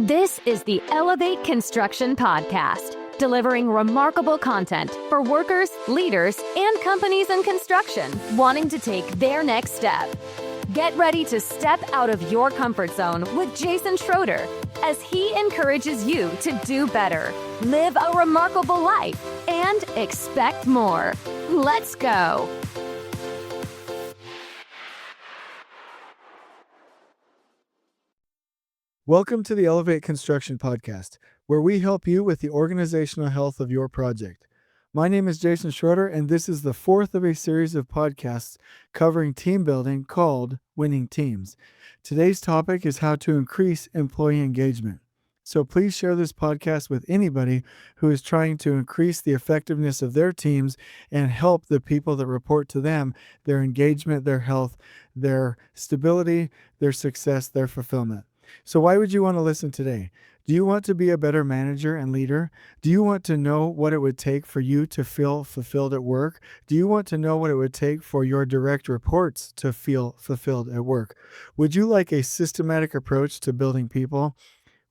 This is the Elevate Construction Podcast, delivering remarkable content for workers, leaders, and companies in construction wanting to take their next step. Get ready to step out of your comfort zone with Jason Schroeder as he encourages you to do better, live a remarkable life, and expect more. Let's go. Welcome to the Elevate Construction Podcast, where we help you with the organizational health of your project. My name is Jason Schroeder, and this is the fourth of a series of podcasts covering team building called Winning Teams. Today's topic is how to increase employee engagement. So please share this podcast with anybody who is trying to increase the effectiveness of their teams and help the people that report to them, their engagement, their health, their stability, their success, their fulfillment. So why would you want to listen today? Do you want to be a better manager and leader? Do you want to know what it would take for you to feel fulfilled at work? Do you want to know what it would take for your direct reports to feel fulfilled at work? Would you like a systematic approach to building people?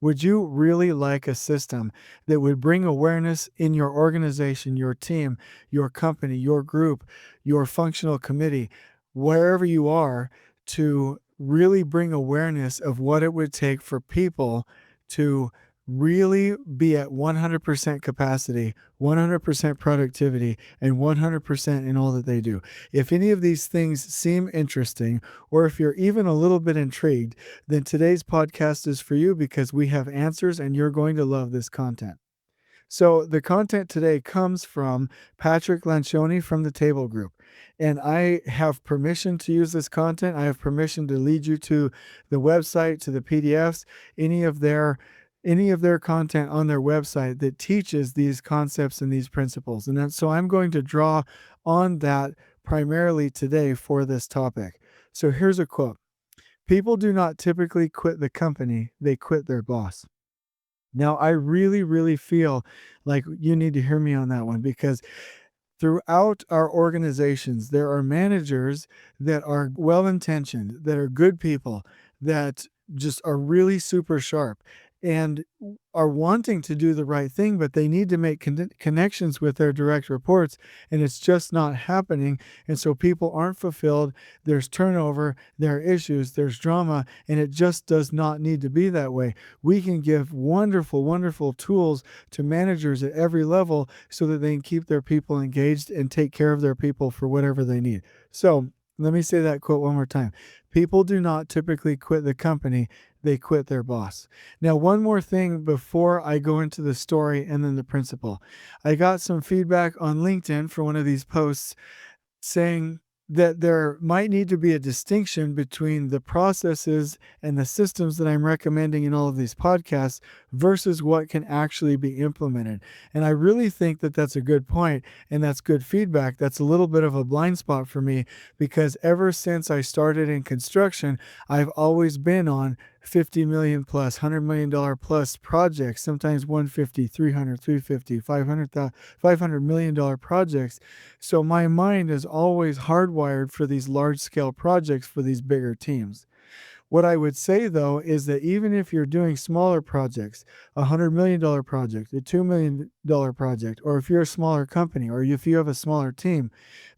Would you really like a system that would bring awareness in your organization, your team, your company, your group, your functional committee, wherever you are, to really bring awareness of what it would take for people to really be at 100% capacity, 100% productivity, and 100% in all that they do? If any of these things seem interesting, or if you're even a little bit intrigued, then today's podcast is for you because we have answers and you're going to love this content. So the content today comes from Patrick Lencioni from the Table Group. And I have permission to use this content. I have permission to lead you to the website, to the PDFs, any of their content on their website that teaches these concepts and these principles. And so I'm going to draw on that primarily today for this topic. So here's a quote. People do not typically quit the company, they quit their boss. Now, I really, really feel like you need to hear me on that one because throughout our organizations, there are managers that are well-intentioned, that are good people, that just are really super sharp and are wanting to do the right thing, but they need to make connections with their direct reports, and it's just not happening. And so people aren't fulfilled. There's turnover, there are issues, there's drama, and it just does not need to be that way. We can give wonderful, wonderful tools to managers at every level so that they can keep their people engaged and take care of their people for whatever they need. So let me say that quote one more time. People do not typically quit the company, they quit their boss. Now, one more thing before I go into the story and then the principle. I got some feedback on LinkedIn for one of these posts saying that there might need to be a distinction between the processes and the systems that I'm recommending in all of these podcasts versus what can actually be implemented. And I really think that that's a good point, and that's good feedback. That's a little bit of a blind spot for me because ever since I started in construction, I've always been on $50 million plus, $100 million plus projects, sometimes 150, 300, 350, $500 million projects. So my mind is always hardwired for these large scale projects for these bigger teams. What I would say, though, is that even if you're doing smaller projects, a $100 million project, a $2 million project, or if you're a smaller company, or if you have a smaller team,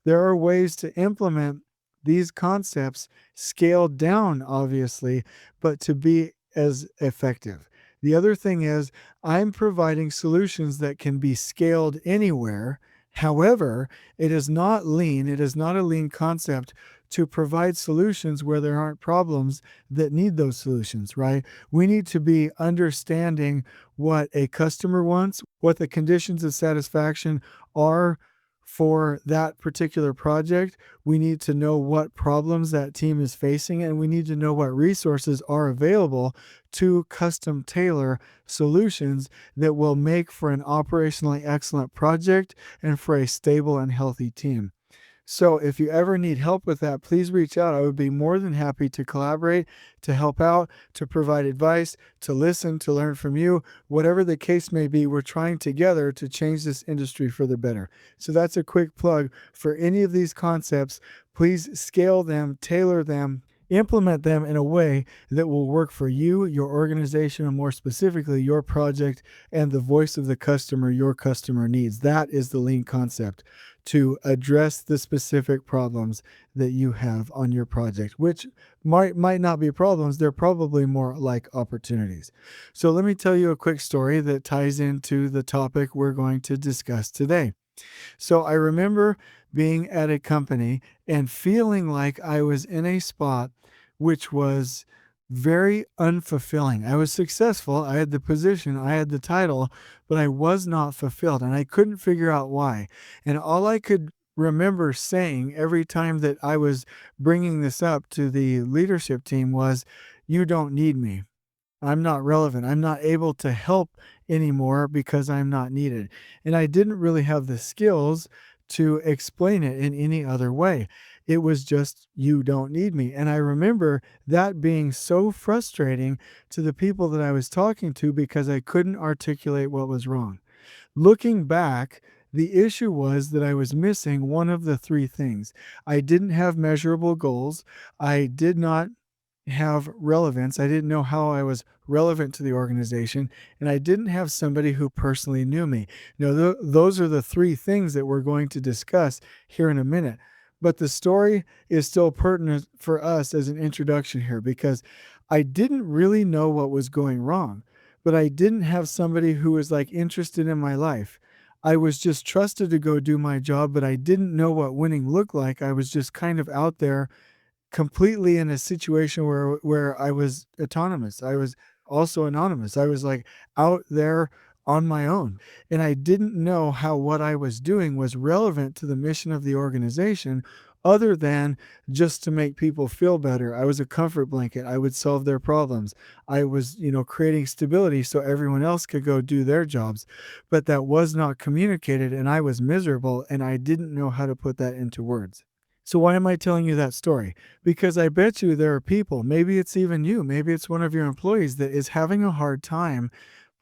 there are ways to implement these concepts scaled down, obviously, but to be as effective. The other thing is I'm providing solutions that can be scaled anywhere. However, it is not lean. It is not a lean concept to provide solutions where there aren't problems that need those solutions, right? We need to be understanding what a customer wants, what the conditions of satisfaction are for that particular project. We need to know what problems that team is facing, and we need to know what resources are available to custom tailor solutions that will make for an operationally excellent project and for a stable and healthy team. So if you ever need help with that, please reach out. I would be more than happy to collaborate, to help out, to provide advice, to listen, to learn from you. Whatever the case may be, we're trying together to change this industry for the better. So that's a quick plug for any of these concepts. Please scale them, tailor them, Implement them in a way that will work for you, your organization, and more specifically, your project and the voice of the customer your customer needs. That is the lean concept, to address the specific problems that you have on your project, which might not be problems. They're probably more like opportunities. So let me tell you a quick story that ties into the topic we're going to discuss today. So I remember being at a company and feeling like I was in a spot which was very unfulfilling. I was successful, I had the position, I had the title, but I was not fulfilled and I couldn't figure out why. And all I could remember saying every time that I was bringing this up to the leadership team was, "You don't need me. I'm not relevant. I'm not able to help anymore because I'm not needed." And I didn't really have the skills to explain it in any other way. It was just, "You don't need me." And I remember that being so frustrating to the people that I was talking to because I couldn't articulate what was wrong. Looking back, the issue was that I was missing one of the three things. I didn't have measurable goals. I did not have relevance. I didn't know how I was relevant to the organization, and I didn't have somebody who personally knew me. Now, those are the three things that we're going to discuss here in a minute. But the story is still pertinent for us as an introduction here because I didn't really know what was going wrong, but I didn't have somebody who was like interested in my life. I was just trusted to go do my job, but I didn't know what winning looked like. I was just kind of out there completely in a situation where I was autonomous. I was also anonymous. I was like out there on my own. And I didn't know how what I was doing was relevant to the mission of the organization other than just to make people feel better. I was a comfort blanket. I would solve their problems. I was, creating stability so everyone else could go do their jobs. But that was not communicated and I was miserable and I didn't know how to put that into words. So why am I telling you that story? Because I bet you there are people, maybe it's even you, maybe it's one of your employees that is having a hard time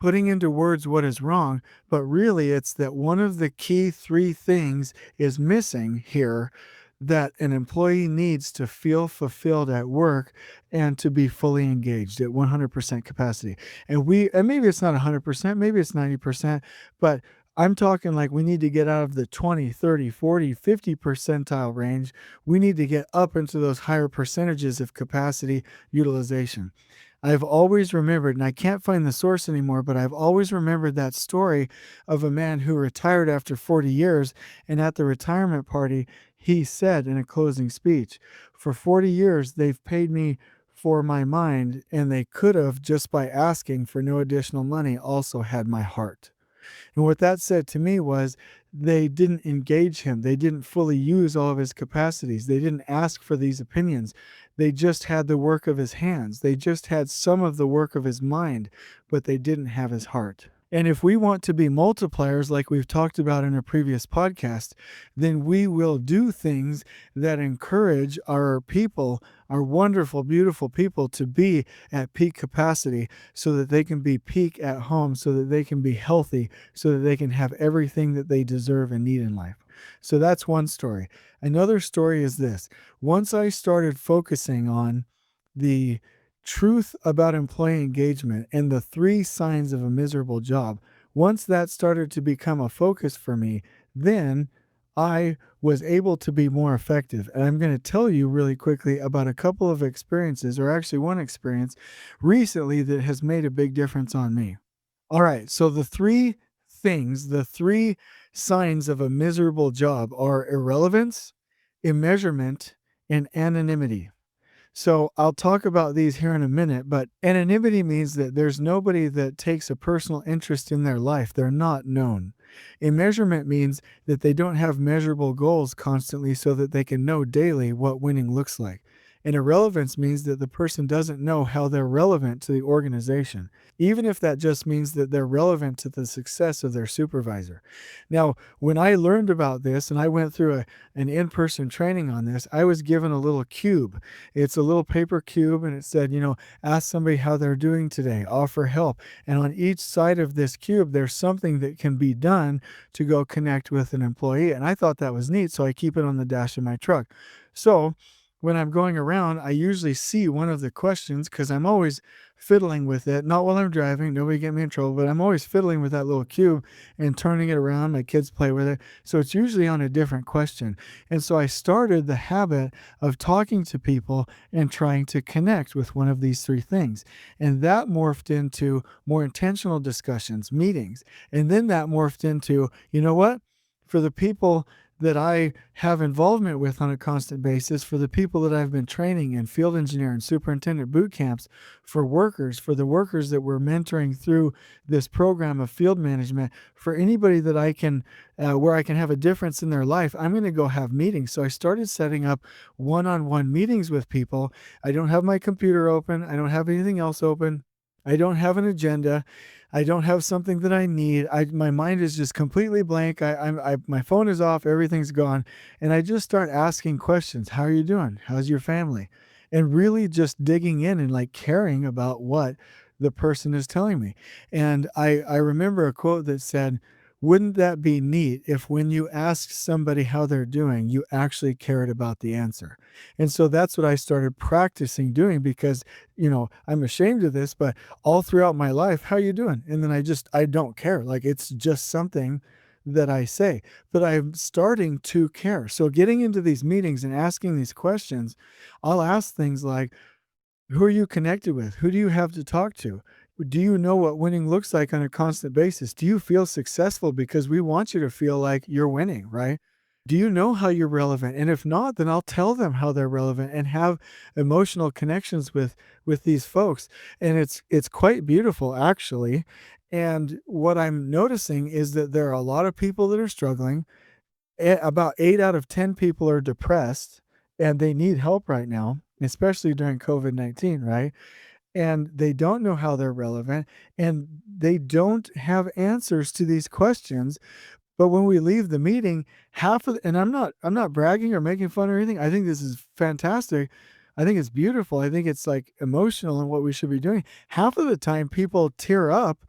putting into words what is wrong, but really it's that one of the key three things is missing here that an employee needs to feel fulfilled at work and to be fully engaged at 100% capacity. And maybe it's not 100%, maybe it's 90%, but I'm talking like we need to get out of the 20, 30, 40, 50 percentile range. We need to get up into those higher percentages of capacity utilization. I've always remembered, and I can't find the source anymore, but I've always remembered that story of a man who retired after 40 years. And at the retirement party, he said in a closing speech, "For 40 years, they've paid me for my mind, and they could have, just by asking for no additional money, also had my heart." And what that said to me was they didn't engage him. They didn't fully use all of his capacities. They didn't ask for these opinions. They just had the work of his hands. They just had some of the work of his mind, but they didn't have his heart. And if we want to be multipliers, like we've talked about in a previous podcast, then we will do things that encourage our people, our wonderful, beautiful people, to be at peak capacity so that they can be peak at home, so that they can be healthy, so that they can have everything that they deserve and need in life. So that's one story. Another story is this. Once I started focusing on the truth about employee engagement and the three signs of a miserable job, once that started to become a focus for me, then I was able to be more effective. And I'm going to tell you really quickly about a couple of experiences, or actually one experience recently that has made a big difference on me. All right, so the three signs of a miserable job are irrelevance, immeasurement, and anonymity. So I'll talk about these here in a minute, but anonymity means that there's nobody that takes a personal interest in their life. They're not known. Immeasurement means that they don't have measurable goals constantly so that they can know daily what winning looks like. And irrelevance means that the person doesn't know how they're relevant to the organization, even if that just means that they're relevant to the success of their supervisor. Now, when I learned about this and I went through an in-person training on this, I was given a little cube. It's a little paper cube and it said, ask somebody how they're doing today, offer help. And on each side of this cube, there's something that can be done to go connect with an employee. And I thought that was neat, so I keep it on the dash of my truck. So when I'm going around, I usually see one of the questions because I'm always fiddling with it. Not while I'm driving, nobody get me in trouble, but I'm always fiddling with that little cube and turning it around. My kids play with it. So it's usually on a different question. And so I started the habit of talking to people and trying to connect with one of these three things. And that morphed into more intentional discussions, meetings. And then that morphed into, you know what? For the people that I have involvement with on a constant basis, for the people that I've been training in field engineer and superintendent boot camps, for the workers that we're mentoring through this program of field management, for anybody that I can, where I can have a difference in their life, I'm going to go have meetings. So I started setting up one-on-one meetings with people. I don't have my computer open. I don't have anything else open. I don't have an agenda. I don't have something that I need. My mind is just completely blank. My phone is off. Everything's gone. And I just start asking questions. How are you doing? How's your family? And really just digging in and like caring about what the person is telling me. And I remember a quote that said, wouldn't that be neat if when you asked somebody how they're doing, you actually cared about the answer? And so that's what I started practicing doing because, I'm ashamed of this, but all throughout my life, how you doing? And then I don't care. Like it's just something that I say, but I'm starting to care. So getting into these meetings and asking these questions, I'll ask things like, who are you connected with? Who do you have to talk to? Do you know what winning looks like on a constant basis? Do you feel successful? Because we want you to feel like you're winning, right? Do you know how you're relevant? And if not, then I'll tell them how they're relevant and have emotional connections with these folks. And it's quite beautiful actually. And what I'm noticing is that there are a lot of people that are struggling. About 8 out of 10 people are depressed and they need help right now, especially during COVID-19, right? And they don't know how they're relevant and they don't have answers to these questions. But when we leave the meeting, and I'm not bragging or making fun or anything. I think this is fantastic. I think it's beautiful. I think it's like emotional and what we should be doing. Half of the time people tear up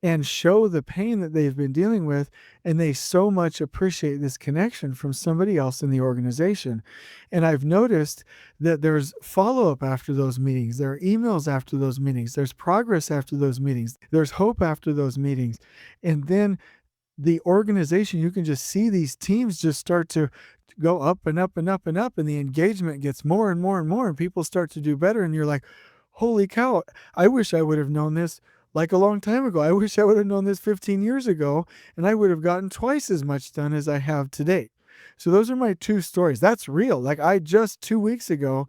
and show the pain that they've been dealing with, and they so much appreciate this connection from somebody else in the organization. And I've noticed that there's follow-up after those meetings. There are emails after those meetings. There's progress after those meetings. There's hope after those meetings. And then the organization, you can just see these teams just start to go up and up and up and up, and the engagement gets more and more and more, and people start to do better. And you're like, holy cow, I wish I would have known this like a long time ago. I wish I would have known this 15 years ago, and I would have gotten twice as much done as I have to date. So those are my two stories. That's real. Like I just 2 weeks ago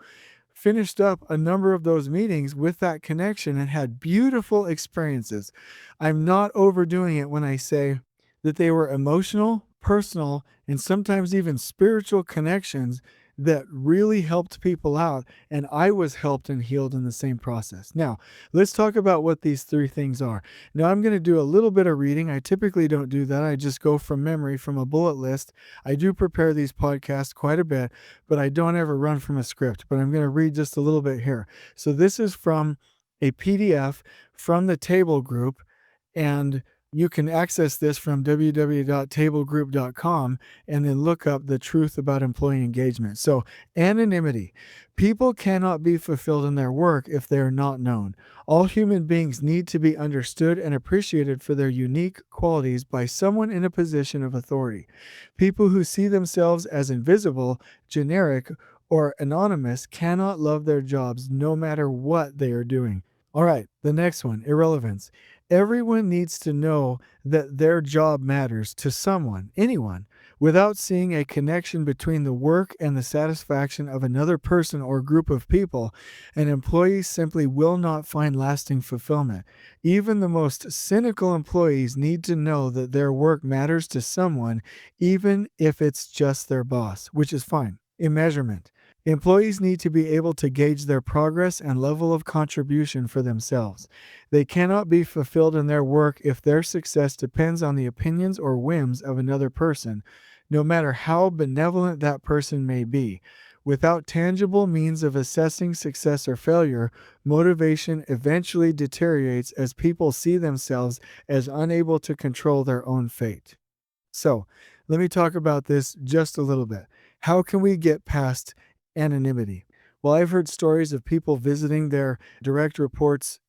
finished up a number of those meetings with that connection and had beautiful experiences. I'm not overdoing it when I say that they were emotional, personal, and sometimes even spiritual connections that really helped people out, and I was helped and healed in the same process. Now, let's talk about what these three things are. Now, I'm going to do a little bit of reading. I typically don't do that. I just go from memory from a bullet list. I do prepare these podcasts quite a bit, but I don't ever run from a script. But I'm going to read just a little bit here. So this is from a PDF from the table group, and you can access this from www.tablegroup.com and then look up the truth about employee engagement. So, anonymity. People cannot be fulfilled in their work if they are not known. All human beings need to be understood and appreciated for their unique qualities by someone in a position of authority. People who see themselves as invisible, generic, or anonymous cannot love their jobs no matter what they are doing. All right, the next one, irrelevance. Everyone needs to know that their job matters to someone, anyone. Without seeing a connection between the work and the satisfaction of another person or group of people, an employee simply will not find lasting fulfillment. Even the most cynical employees need to know that their work matters to someone, even if it's just their boss, which is fine. Immeasurement. Employees need to be able to gauge their progress and level of contribution for themselves. They cannot be fulfilled in their work if their success depends on the opinions or whims of another person, no matter how benevolent that person may be. Without tangible means of assessing success or failure, motivation eventually deteriorates as people see themselves as unable to control their own fate. So, let me talk about this just a little bit. How can we get past anonymity. Well, I've heard stories of people visiting their direct reports'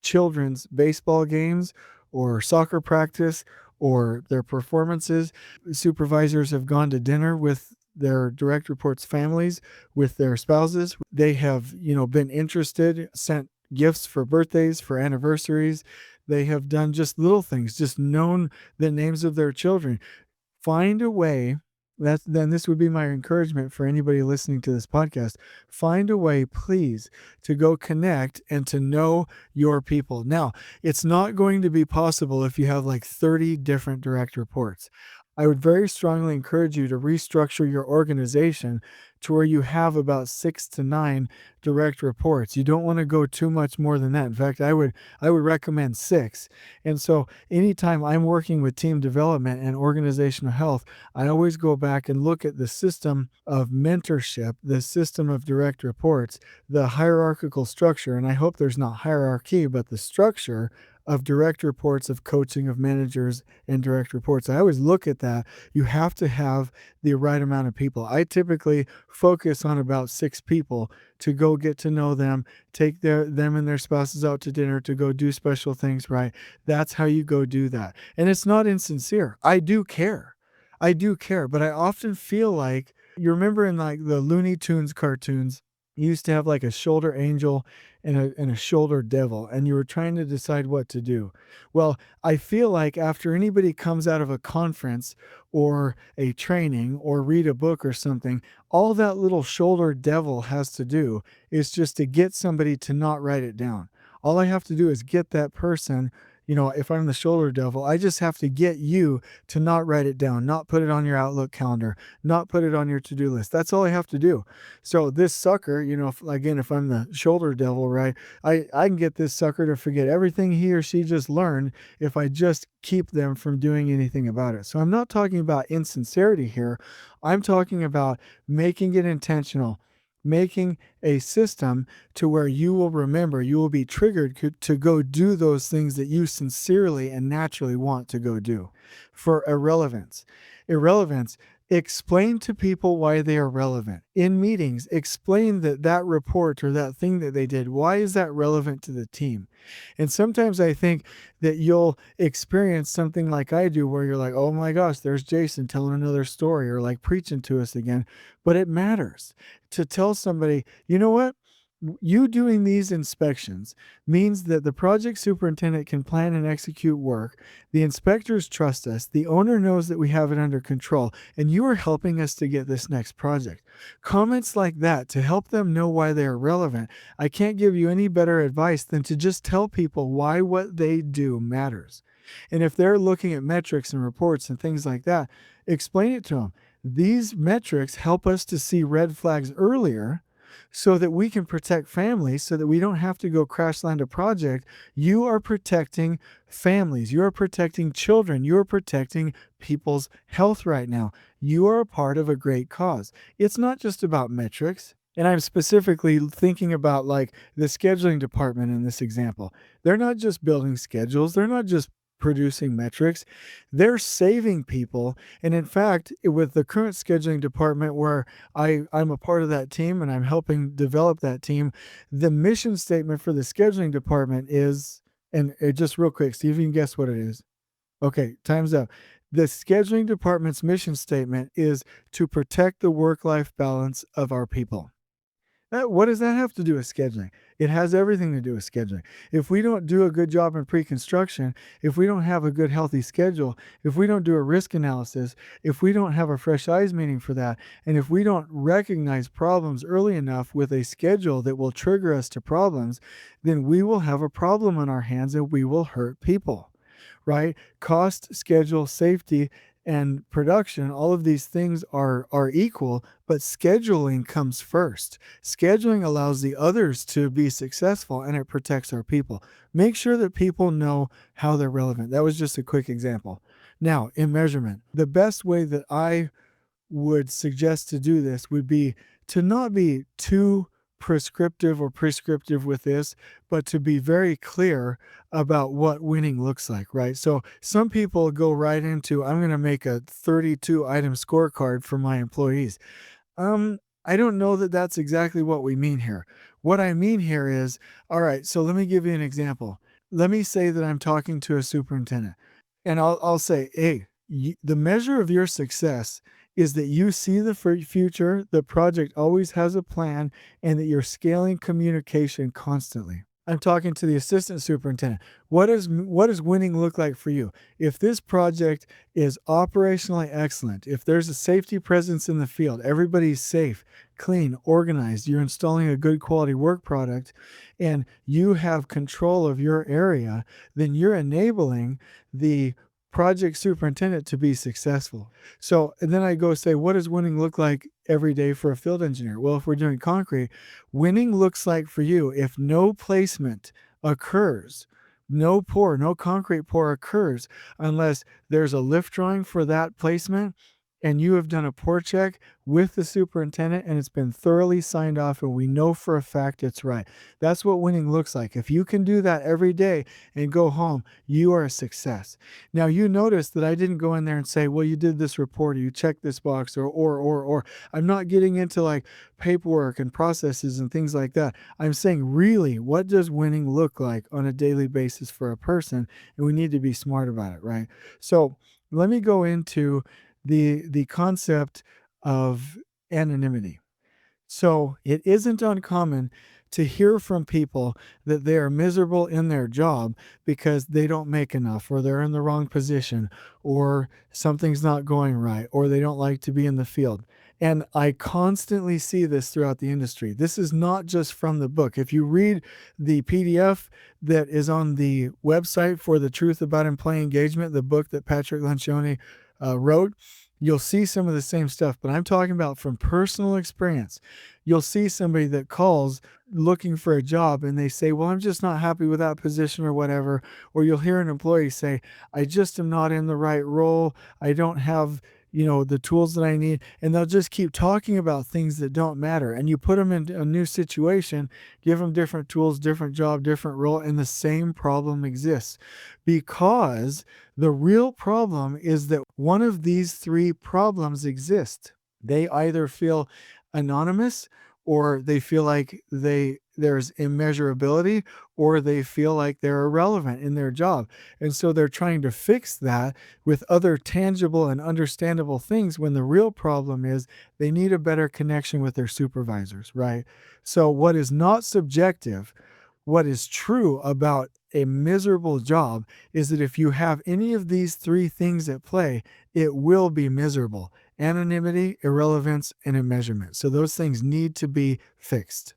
children's baseball games or soccer practice or their performances. Supervisors have gone to dinner with their direct reports' families, with their spouses. They have, been interested, sent gifts for birthdays, for anniversaries. They have done just little things, just known the names of their children. Find a way. Then this would be my encouragement for anybody listening to this podcast. Find a way, please, to go connect and to know your people. Now, it's not going to be possible if you have like 30 different direct reports. I would very strongly encourage you to restructure your organization to where you have about 6 to 9 direct reports. You don't want to go too much more than that. In fact, I would recommend 6. And so anytime I'm working with team development and organizational health, I always go back and look at the system of mentorship, the system of direct reports, the hierarchical structure. And I hope there's not hierarchy, but the structure of direct reports, of coaching, of managers, and direct reports. I always look at that. You have to have the right amount of people. I typically focus on about 6 people to go get to know them, take them and their spouses out to dinner, to go do special things, right? That's how you go do that. And it's not insincere. I do care. But I often feel like, you remember in like the Looney Tunes cartoons, you used to have like a shoulder angel and a shoulder devil, and you were trying to decide what to do. Well, I feel like after anybody comes out of a conference or a training or read a book or something, all that little shoulder devil has to do is just to get somebody to not write it down. All I have to do is get that person. If I'm the shoulder devil, I just have to get you to not write it down, not put it on your Outlook calendar, not put it on your to-do list. That's all I have to do. So this sucker, if I'm the shoulder devil, right, I can get this sucker to forget everything he or she just learned if I just keep them from doing anything about it. So I'm not talking about insincerity here. I'm talking about making it intentional, making a system to where you will remember, you will be triggered to go do those things that you sincerely and naturally want to go do. For irrelevance, explain to people why they are relevant. In meetings, explain that report or that thing that they did, why is that relevant to the team? And sometimes I think that you'll experience something like I do where you're like, oh my gosh, there's Jason telling another story or like preaching to us again. But it matters to tell somebody, you know what? You doing these inspections means that the project superintendent can plan and execute work. The inspectors trust us. The owner knows that we have it under control, and you are helping us to get this next project. Comments like that to help them know why they are relevant. I can't give you any better advice than to just tell people why what they do matters. And if they're looking at metrics and reports and things like that, explain it to them. These metrics help us to see red flags earlier so that we can protect families, so that we don't have to go crash land a project. You are protecting families. You are protecting children. You are protecting people's health right now. You are a part of a great cause. It's not just about metrics. And I'm specifically thinking about like the scheduling department in this example. They're not just building schedules. They're not just producing metrics. They're saving people. And in fact, with the current scheduling department where I'm a part of that team and I'm helping develop that team, the mission statement for the scheduling department is, and just real quick, see if you can guess what it is. Okay, time's up. The scheduling department's mission statement is to protect the work-life balance of our people. What does that have to do with scheduling? It has everything to do with scheduling. If we don't do a good job in pre-construction, if we don't have a good healthy schedule, if we don't do a risk analysis, if we don't have a fresh eyes meeting for that, and if we don't recognize problems early enough with a schedule that will trigger us to problems, then we will have a problem on our hands and we will hurt people, right? Cost, schedule, safety, and production, all of these things are equal, but scheduling comes first. Scheduling allows the others to be successful and it protects our people. Make sure that people know how they're relevant. That was just a quick example. Now, immeasurement. The best way that I would suggest to do this would be to not be too prescriptive with this, but to be very clear about what winning looks like, right? So some people go right into, I'm going to make a 32 item scorecard for my employees. I don't know that that's exactly what we mean here. What I mean here is, all right, so let me give you an example. Let me say that I'm talking to a superintendent, and I'll say, hey, the measure of your success is that you see the future, the project always has a plan, and that you're scaling communication constantly. I'm talking to the assistant superintendent. What does winning look like for you? If this project is operationally excellent, if there's a safety presence in the field, everybody's safe, clean, organized, you're installing a good quality work product, and you have control of your area, then you're enabling the project superintendent to be successful. So, and then I go say, what does winning look like every day for a field engineer? Well, if we're doing concrete, winning looks like for you if no placement occurs, no concrete pour occurs unless there's a lift drawing for that placement and you have done a pour check with the superintendent and it's been thoroughly signed off and we know for a fact it's right. That's what winning looks like. If you can do that every day and go home, you are a success. Now you notice that I didn't go in there and say, well, you did this report or you checked this box or I'm not getting into like paperwork and processes and things like that. I'm saying really, what does winning look like on a daily basis for a person? And we need to be smart about it, right? So let me go into the concept of anonymity. So it isn't uncommon to hear from people that they are miserable in their job because they don't make enough, or they're in the wrong position, or something's not going right, or they don't like to be in the field. And I constantly see this throughout the industry. This is not just from the book. If you read the PDF that is on the website for The Truth About Employee Engagement, the book that Patrick Lencioni wrote, you'll see some of the same stuff, but I'm talking about from personal experience. You'll see somebody that calls looking for a job and they say, well, I'm just not happy with that position or whatever. Or you'll hear an employee say, I just am not in the right role. I don't have, the tools that I need. And they'll just keep talking about things that don't matter. And you put them in a new situation, give them different tools, different job, different role, and the same problem exists. Because the real problem is that one of these three problems exist. They either feel anonymous, or they feel like there's immeasurability, or they feel like they're irrelevant in their job. And so they're trying to fix that with other tangible and understandable things when the real problem is they need a better connection with their supervisors, right? So what is not subjective, what is true about a miserable job is that if you have any of these three things at play, it will be miserable. Anonymity, irrelevance, and immeasurement. So those things need to be fixed.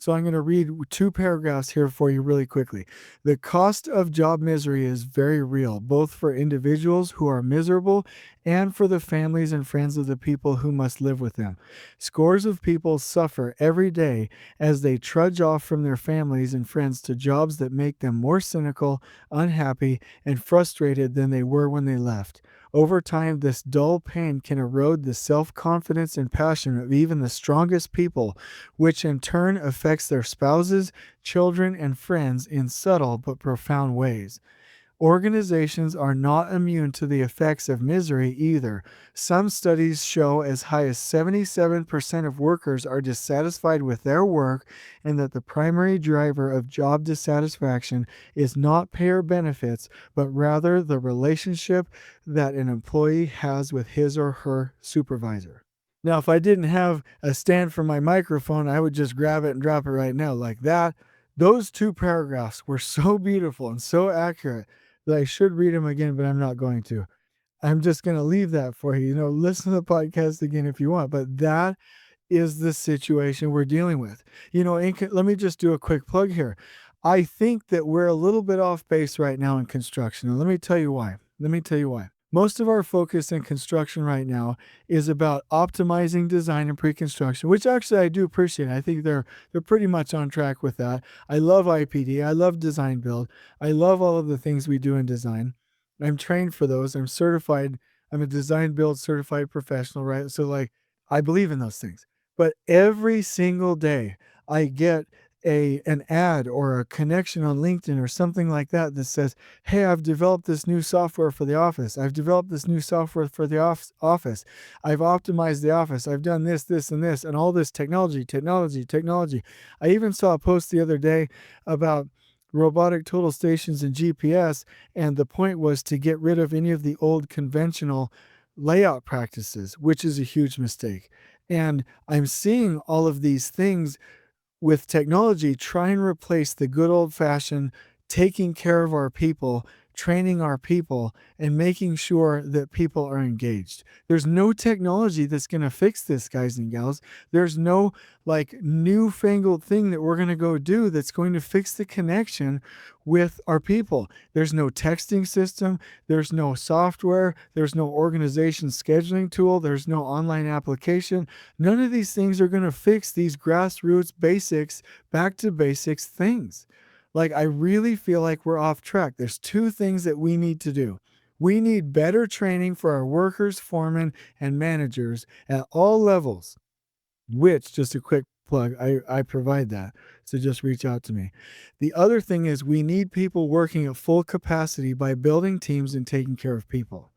So I'm going to read two paragraphs here for you really quickly. The cost of job misery is very real, both for individuals who are miserable and for the families and friends of the people who must live with them. Scores of people suffer every day as they trudge off from their families and friends to jobs that make them more cynical, unhappy, and frustrated than they were when they left. Over time, this dull pain can erode the self-confidence and passion of even the strongest people, which in turn affects their spouses, children, and friends in subtle but profound ways. Organizations are not immune to the effects of misery either. Some studies show as high as 77% of workers are dissatisfied with their work, and that the primary driver of job dissatisfaction is not pay or benefits, but rather the relationship that an employee has with his or her supervisor. Now, if I didn't have a stand for my microphone, I would just grab it and drop it right now like that. Those two paragraphs were so beautiful and so accurate that I should read them again, but I'm not going to. I'm just going to leave that for you. Listen to the podcast again if you want, but that is the situation we're dealing with. Let me just do a quick plug here. I think that we're a little bit off base right now in construction, and let me tell you why. Most of our focus in construction right now is about optimizing design and pre-construction, which actually I do appreciate. I think they're pretty much on track with that. I love IPD. I love design build. I love all of the things we do in design. I'm trained for those. I'm certified. I'm a design build certified professional, right? So I believe in those things. But every single day I get an ad or a connection on LinkedIn or something like that that says, hey, I've developed this new software for the office. I've developed this new software for the office. I've optimized the office. I've done this, this, and this, and all this technology, technology, technology. I even saw a post the other day about robotic total stations and GPS, and the point was to get rid of any of the old conventional layout practices, which is a huge mistake. And I'm seeing all of these things with technology try and replace the good old fashioned taking care of our people, training our people, and making sure that people are engaged. There's no technology that's going to fix this, guys and gals. There's no like newfangled thing that we're going to go do that's going to fix the connection with our people. There's no texting system. There's no software. There's no organization scheduling tool. There's no online application. None of these things are going to fix these grassroots basics, back to basics things. Like, I really feel like we're off track. There's two things that we need to do. We need better training for our workers, foremen, and managers at all levels, which, just a quick plug, I provide that. So just reach out to me. The other thing is we need people working at full capacity by building teams and taking care of people.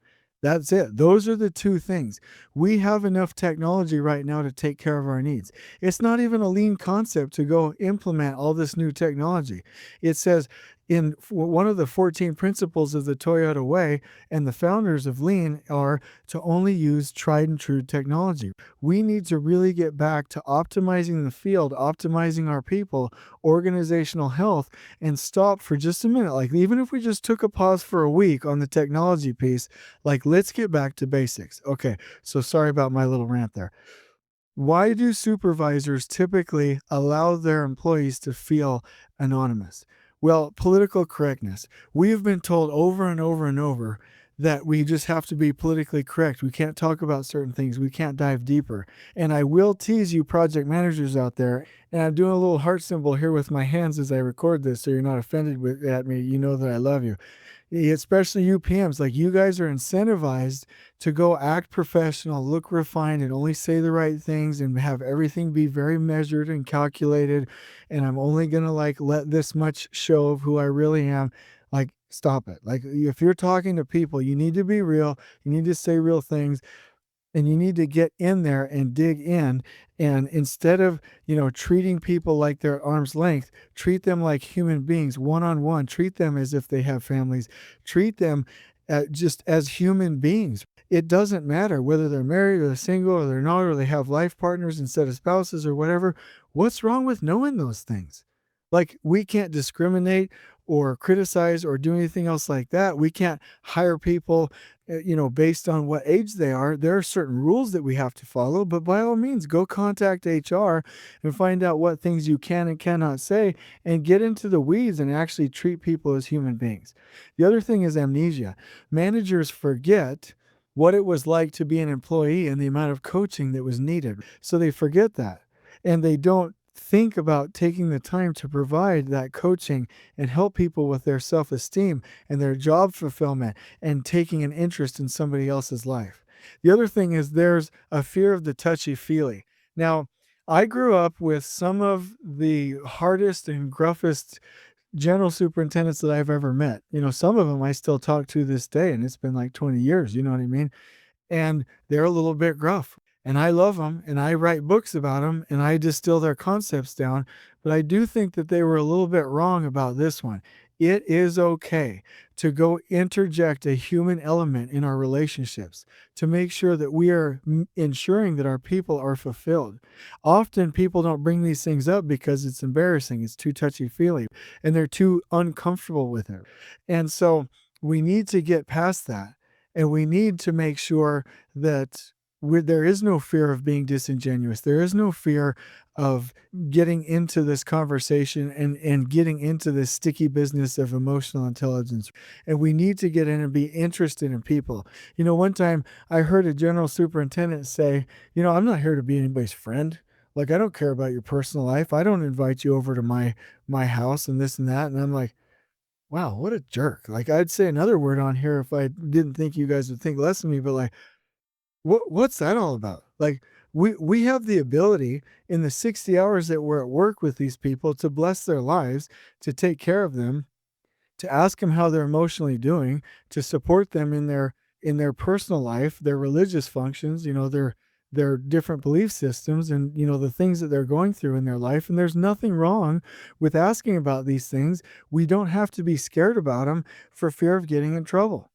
That's it. Those are the two things. We have enough technology right now to take care of our needs. It's not even a lean concept to go implement all this new technology. It says in one of the 14 principles of the Toyota Way, and the founders of lean are to only use tried and true technology. We need to really get back to optimizing the field, optimizing our people, organizational health, and stop for just a minute. Like, even if we just took a pause for a week on the technology piece, like, let's get back to basics. Okay, so sorry about my little rant there. Why do supervisors typically allow their employees to feel anonymous? Well, political correctness. We have been told over and over and over that we just have to be politically correct. We can't talk about certain things. We can't dive deeper. And I will tease you project managers out there. And I'm doing a little heart symbol here with my hands as I record this, so you're not offended at me. You know that I love you. Especially you PMs, like, you guys are incentivized to go act professional, look refined, and only say the right things and have everything be very measured and calculated. And I'm only going to like let this much show of who I really am. Like, stop it. Like, if you're talking to people, you need to be real. You need to say real things. And you need to get in there and dig in. And instead of, treating people like they're at arm's length, treat them like human beings, one-on-one. Treat them as if they have families. Treat them just as human beings. It doesn't matter whether they're married or they're single or they're not, or they have life partners instead of spouses or whatever. What's wrong with knowing those things? Like, we can't discriminate or criticize or do anything else like that. We can't hire people, based on what age they are. There are certain rules that we have to follow, but by all means, go contact HR and find out what things you can and cannot say, and get into the weeds and actually treat people as human beings. The other thing is amnesia. Managers forget what it was like to be an employee and the amount of coaching that was needed. So they forget that, and they don't think about taking the time to provide that coaching and help people with their self-esteem and their job fulfillment and taking an interest in somebody else's life. The other thing is there's a fear of the touchy-feely. Now, I grew up with some of the hardest and gruffest general superintendents that I've ever met. Some of them I still talk to this day, and it's been like 20 years, you know what I mean? And they're a little bit gruff. And I love them, and I write books about them, and I distill their concepts down. But I do think that they were a little bit wrong about this one. It is okay to go interject a human element in our relationships to make sure that we are ensuring that our people are fulfilled. Often people don't bring these things up because it's embarrassing, it's too touchy-feely, and they're too uncomfortable with it. And so we need to get past that, and we need to make sure that there is no fear of being disingenuous. There is no fear of getting into this conversation and getting into this sticky business of emotional intelligence. And we need to get in and be interested in people. One time I heard a general superintendent say, I'm not here to be anybody's friend. Like, I don't care about your personal life. I don't invite you over to my house and this and that. And I'm like, wow, what a jerk. Like, I'd say another word on here if I didn't think you guys would think less of me, but like, what's that all about? Like, We have the ability in the 60 hours that we're at work with these people to bless their lives, to take care of them, to ask them how they're emotionally doing, to support them in their personal life, their religious functions, their different belief systems and the things that they're going through in their life. And there's nothing wrong with asking about these things. We don't have to be scared about them for fear of getting in trouble.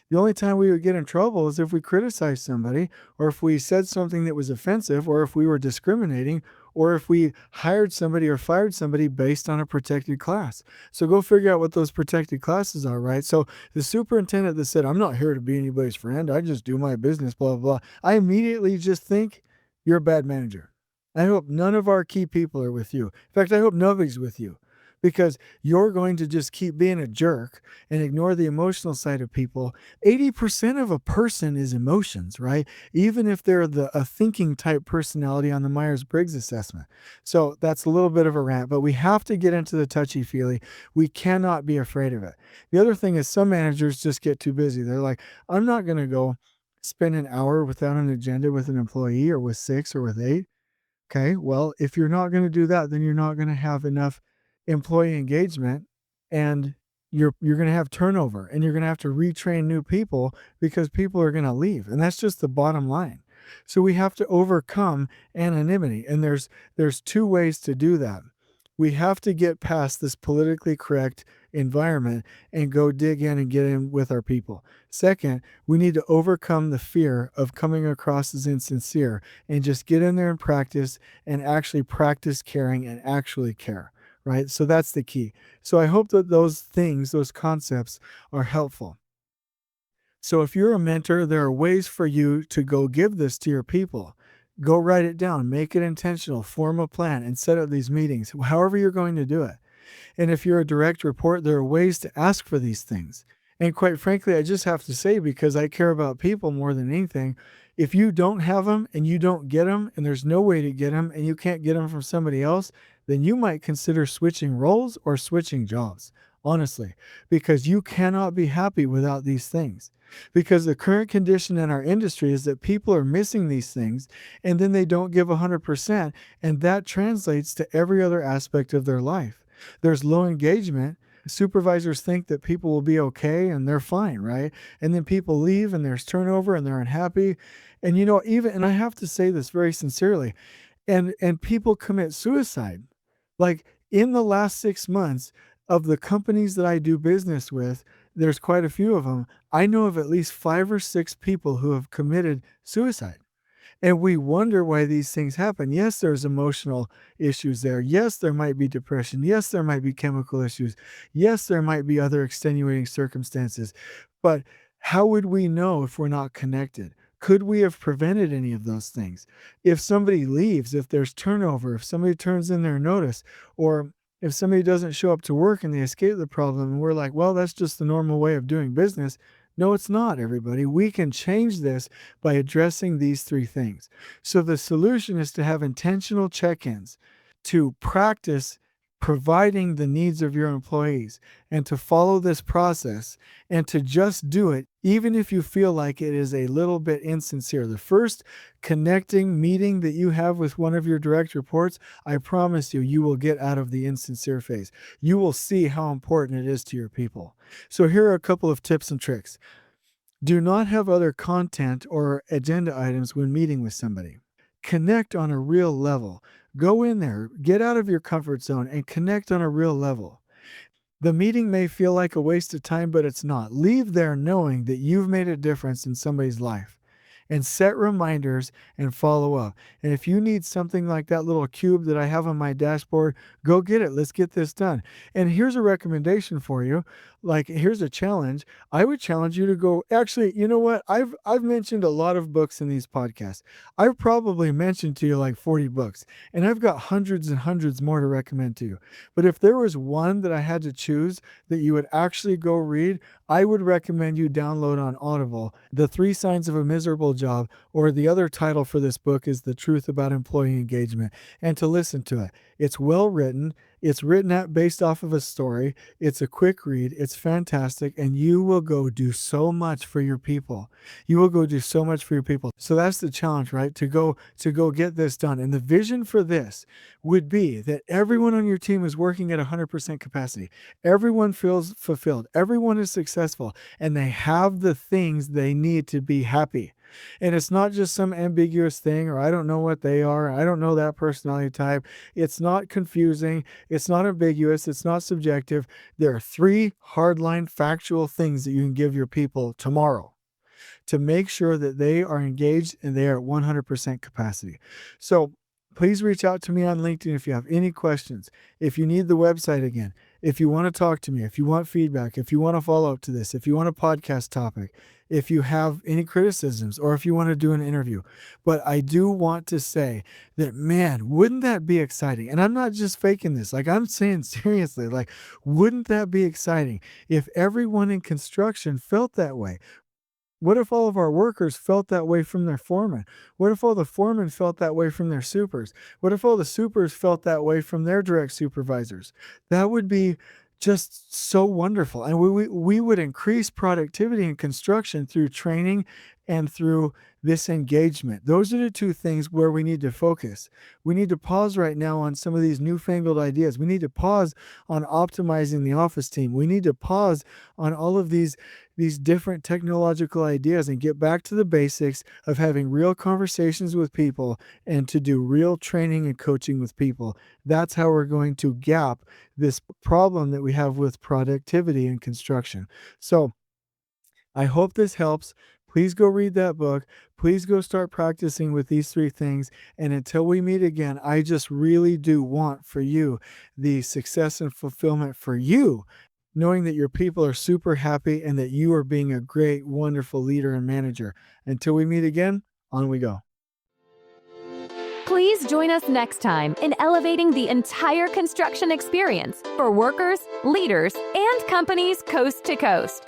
The only time we would get in trouble is if we criticized somebody, or if we said something that was offensive, or if we were discriminating, or if we hired somebody or fired somebody based on a protected class. So go figure out what those protected classes are, right? So the superintendent that said, I'm not here to be anybody's friend, I just do my business, blah, blah, blah. I immediately just think you're a bad manager. I hope none of our key people are with you. In fact, I hope nobody's with you, because you're going to just keep being a jerk and ignore the emotional side of people. 80% of a person is emotions, right? Even if they're a thinking type personality on the Myers-Briggs assessment. So that's a little bit of a rant, but we have to get into the touchy-feely. We cannot be afraid of it. The other thing is some managers just get too busy. They're like, I'm not going to go spend an hour without an agenda with an employee or with 6 or with 8. Okay, well, if you're not going to do that, then you're not going to have enough employee engagement, and you're going to have turnover, and you're going to have to retrain new people because people are going to leave, and that's just the bottom line. So we have to overcome anonymity, and there's two ways to do that. We have to get past this politically correct environment and go dig in and get in with our people. Second, we need to overcome the fear of coming across as insincere and just get in there and actually practice caring and actually care, right? So that's the key. So I hope that those things, those concepts are helpful. So if you're a mentor, there are ways for you to go give this to your people. Go write it down, make it intentional, form a plan, and set up these meetings, however you're going to do it. And if you're a direct report, there are ways to ask for these things. And quite frankly, I just have to say, because I care about people more than anything, if you don't have them and you don't get them, and there's no way to get them, and you can't get them from somebody else, then you might consider switching roles or switching jobs, honestly, because you cannot be happy without these things. Because the current condition in our industry is that people are missing these things, and then they don't give 100%, and that translates to every other aspect of their life. There's low engagement. Supervisors think that people will be okay and they're fine, right? And then people leave and there's turnover and they're unhappy. And and I have to say this very sincerely, and people commit suicide. Like in the last 6 months of the companies that I do business with, there's quite a few of them. I know of at least 5 or 6 people who have committed suicide. And we wonder why these things happen. Yes, there's emotional issues there. Yes, there might be depression. Yes, there might be chemical issues. Yes, there might be other extenuating circumstances. But how would we know if we're not connected? Could we have prevented any of those things? If somebody leaves, if there's turnover, if somebody turns in their notice, or if somebody doesn't show up to work and they escape the problem, and we're like, well, that's just the normal way of doing business. No, it's not, everybody. We can change this by addressing these 3 things. So the solution is to have intentional check-ins, to practice providing the needs of your employees, and to follow this process, and to just do it even if you feel like it is a little bit insincere. The first connecting meeting that you have with one of your direct reports, I promise you, you will get out of the insincere phase. You will see how important it is to your people. So here are a couple of tips and tricks. Do not have other content or agenda items when meeting with somebody. Connect on a real level. Go in there, get out of your comfort zone, and connect on a real level. The meeting may feel like a waste of time, but it's not. Leave there knowing that you've made a difference in somebody's life. And set reminders and follow up. And if you need something like that little cube that I have on my dashboard, go get it. Let's get this done. And here's a recommendation for you. Like, here's a challenge. I would challenge you to go, actually, you know what? I've mentioned a lot of books in these podcasts. I've probably mentioned to you like 40 books, and I've got hundreds and hundreds more to recommend to you. But if there was one that I had to choose that you would actually go read, I would recommend you download on Audible The 3 Signs of a Miserable job, or the other title for this book is The Truth About Employee Engagement, and to listen to it. It's well written. It's written based off of a story. It's a quick read. It's fantastic, and you will go do so much for your people. You will go do so much for your people. So that's the challenge, right? To go get this done. And the vision for this would be that everyone on your team is working at 100% capacity. Everyone feels fulfilled. Everyone is successful, and they have the things they need to be happy. And it's not just some ambiguous thing, or I don't know what they are. I don't know that personality type. It's not confusing. It's not ambiguous. It's not subjective. There are 3 hardline factual things that you can give your people tomorrow to make sure that they are engaged and they are at 100% capacity. So please reach out to me on LinkedIn if you have any questions. If you need the website again, if you want to talk to me, if you want feedback, if you want to follow up to this, if you want a podcast topic, if you have any criticisms, or if you want to do an interview. But I do want to say that, man, wouldn't that be exciting? And I'm not just faking this. Like, I'm saying seriously, like, wouldn't that be exciting if everyone in construction felt that way? What if all of our workers felt that way from their foreman? What if all the foremen felt that way from their supers? What if all the supers felt that way from their direct supervisors? That would be just so wonderful. And we would increase productivity in construction through training and through this engagement. Those are the 2 things where we need to focus. We need to pause right now on some of these newfangled ideas. We need to pause on optimizing the office team. We need to pause on all of these different technological ideas and get back to the basics of having real conversations with people and to do real training and coaching with people. That's how we're going to gap this problem that we have with productivity in construction. So I hope this helps. Please go read that book. Please go start practicing with these 3 things. And until we meet again, I just really do want for you the success and fulfillment for you, knowing that your people are super happy and that you are being a great, wonderful leader and manager. Until we meet again, on we go. Please join us next time in elevating the entire construction experience for workers, leaders, and companies coast to coast.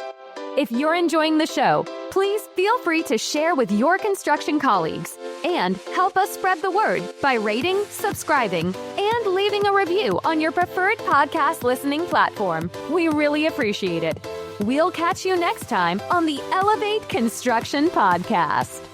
If you're enjoying the show, please feel free to share with your construction colleagues and help us spread the word by rating, subscribing, and leaving a review on your preferred podcast listening platform. We really appreciate it. We'll catch you next time on the Elevate Construction Podcast.